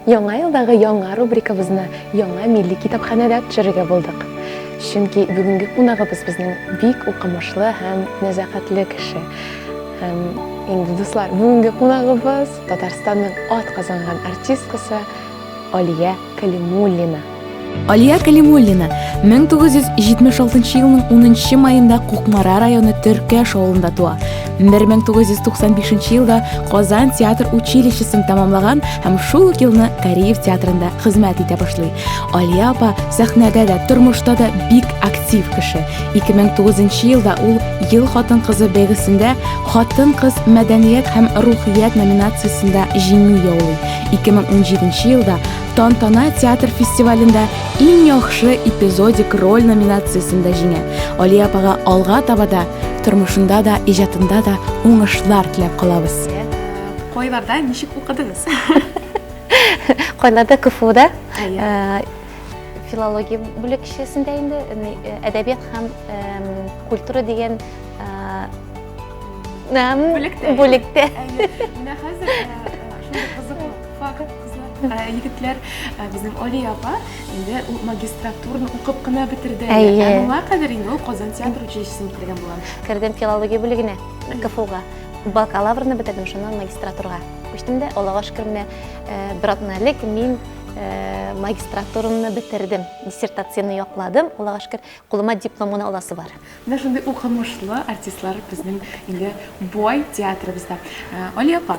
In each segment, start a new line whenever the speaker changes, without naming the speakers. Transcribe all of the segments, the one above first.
Яңа елдагы яңа рубрикабызны яңа милли китапханәдә төшерергә булдык. Чөнки бүгенге кунагыбыз безнең бик укымышлы һәм нәзакәтле кеше. Инде дуслар, бүгенге кунагыбыз Татарстанның атказанган артисткасы Алия Калимуллина.
Алия Калимуллина 1976 елның 10 майында Кукмара районы Төркеш авылында туа. 1995 елда Казан театр училищесын тамамлаган һәм шул ук елны Кореев театрында хезмәт итә башлый. Алия апа сәхнәдә дә, тормышта да бик актив кеше. 2009 елда ул Ел хатын-кызы бәйгесендә хатын-кыз мәдәният һәм рухият номинациясендә җиңү яулый. 2017 елда Тантана театр фестивалендә иң яхшы эпизодик роль номинациясендә җиңә. Алия апага алга табада, тормышында да, иҗатында да уңышлар теләп калабыз.
Койларда ничек укыдыгыз?
Койларда КФУда филология бүлекчәсендә инде әдәбият һәм культура дигән бүлектә.
Менә хәзер шундый кызыклы факт егетләр безнең Алия апа инде магистратураны укып кына бетерде. Аңа кадәр инде ул Казан театр училищесын битергән булган.
Кердем филология бүлегенә, КФУга. Бакалаврны бетердем, шуннан магистратурага күчтем дә. Аллага шөкер, менә бер атналык мин магистратураны бетердем. Диссертацияны якладым. Аллага шөкер, кулыма дипломны аласы бар.
Менә шундый укымышлы артистлар безнең инде бай театрыбызда. Алия апа,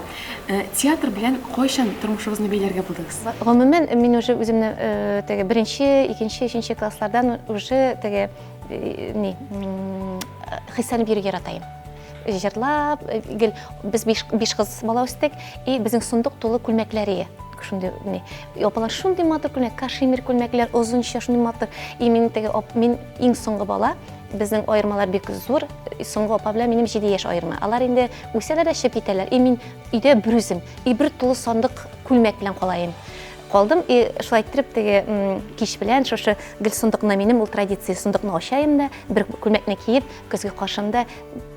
театр белән кайчан тормышыгызны бәйләргә булдыгыз?
Гомумән, мин уже үземне теге 1-нче, 2-нче, 3-нче класслардан уже теге хисанып йөрергә яратайм. Җырлап, без 5 кыз бала үстек, и безнең сундук тулы күлмәкләре. Шундый апалар шундый матур күлмәк, кашемир күлмәкләр, озынча шундый матур. И мин иң соңгы бала, безнең аермалар бик зур. Соңгы апа белән минем 7 яшь аерма. Алар инде үсәләр дә чеп китәләр. И мин өйдә бер үзем, и бер тулы сандык күлмәк белән калайым. Калдым, и шулай итеп теге кич белән шушы гел сундукны минем ул традиция сундукны ачайым да, бер күлмәкне киеп, көзгә каршымда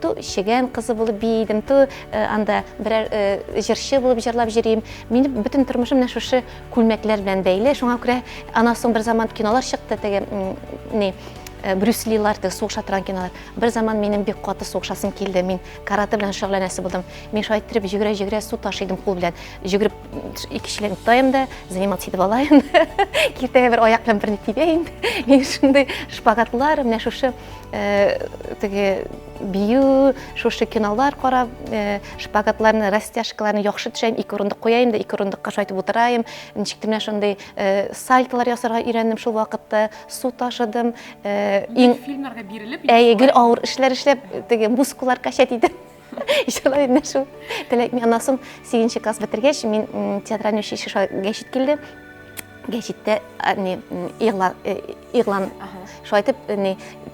ту шигән кызы булып бийдем, ту анда берәр җырчы булып җырлап йөрим. Минем бөтен тормышым менә шушы күлмәкләр белән бәйле. Шуңа күрә ана соң бер заман кинолар чыкты, теге Брюс Лилар, сугыша торган кинолар. Бер заман минем бик каты сугышасым килде. Мин карате белән шөгыльләнәсе булдым. Мин шулай итеп йөгерә су ташыйдым кул белән. Йөгереп икешеләр тотайм да, заниматься итеп алайым. Киртәгә бер аяк белән берне тибәйм. Мин шундый шпагатлар, менә шушы теге бию, шушы кинолар карап, шпагатларны, растяжкаларны яхшы төшәм, 2 урындык куяйм да, 2 урындыкка шайтып утырайм. Ничектер менә шундый сальтолар ясарга өйрәндем шул вакытта, су ташыдым.
Фильмнарга бирелеп,
гел авыр эшләр эшләп, теге мускуллар качат иде. Шулай инде шул. Теләк мин анасым 8нче класс бетергәч, мин театральный училищега гәҗит килде. Гәҗиттә игълан шулай итеп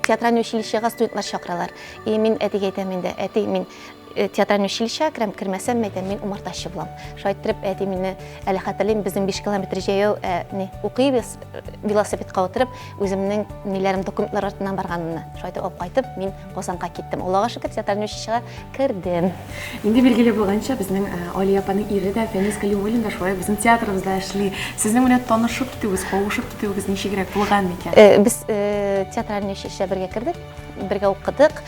театральный училищега студентлар чакыралар. И мин әтигә әйтәм инде, әти, мин театральный училище кермәсәм, әйтәм, мин умартачы булам. Шулай итеп әти мине әле хәтерлим, безнең 5 километр җәяү укыйбыз, велосипедка утырып, үземнең ниләрем документлар артыннан барганымны. Шулай итеп алып кайтып, мин Казанга киттем. Аллага шөкер, театральный училищега кердем.
Инде билгеле булганча, безнең Алия апаның ире дә, Фәнис Калимуллина шулай безнең театрыбызда эшли. Сезнең белән танышып китүегез, кавышып китүегез ничегрәк булган микән?
Без театральный училищега бергә кердек, бергә укыдык.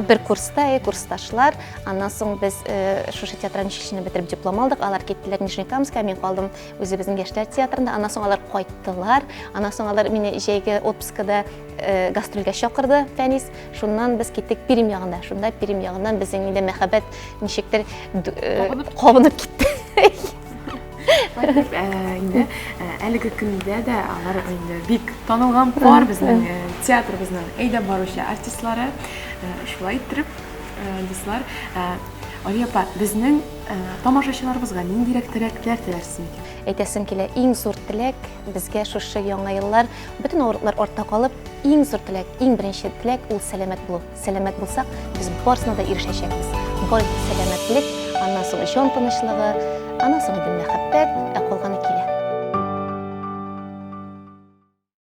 Бер курста, курсташлар. Аннан соң без шушы театральный училищене бетереп диплом алдык. Алар киттеләр Нижнекамскка, мин калдым үзебезнең яшьләр театрында. Аннан соң алар кайттылар. Аннан соң алар мине җәйге отпускада гастрольгә чакырды, Фәнис. Шуннан без киттек Пермь ягына. Шунда Пермь ягыннан безнең инде мәхәббәт ничектер кабынып китте.
Инде әлеге көндә дә алар инде бик танылган пар безнең театрыбызның әйдә баручы артистлары. Шулай итеп, дуслар, Алия апа, безнең тамашачыларыбызга ниндирәк теләкләр теләрсез микән?
Әйтәсем килә, иң зур теләк безгә шушы яңа еллар, бөтен авырлыклар артта калып, иң зур теләк, иң беренче теләк ул сәламәт булу. Сәламәт булсак, без барысына да ирешәчәкбез. Бай сәламәтлек, аннан соң җан тынычлыгы, аннан соң мәхәббәт, калган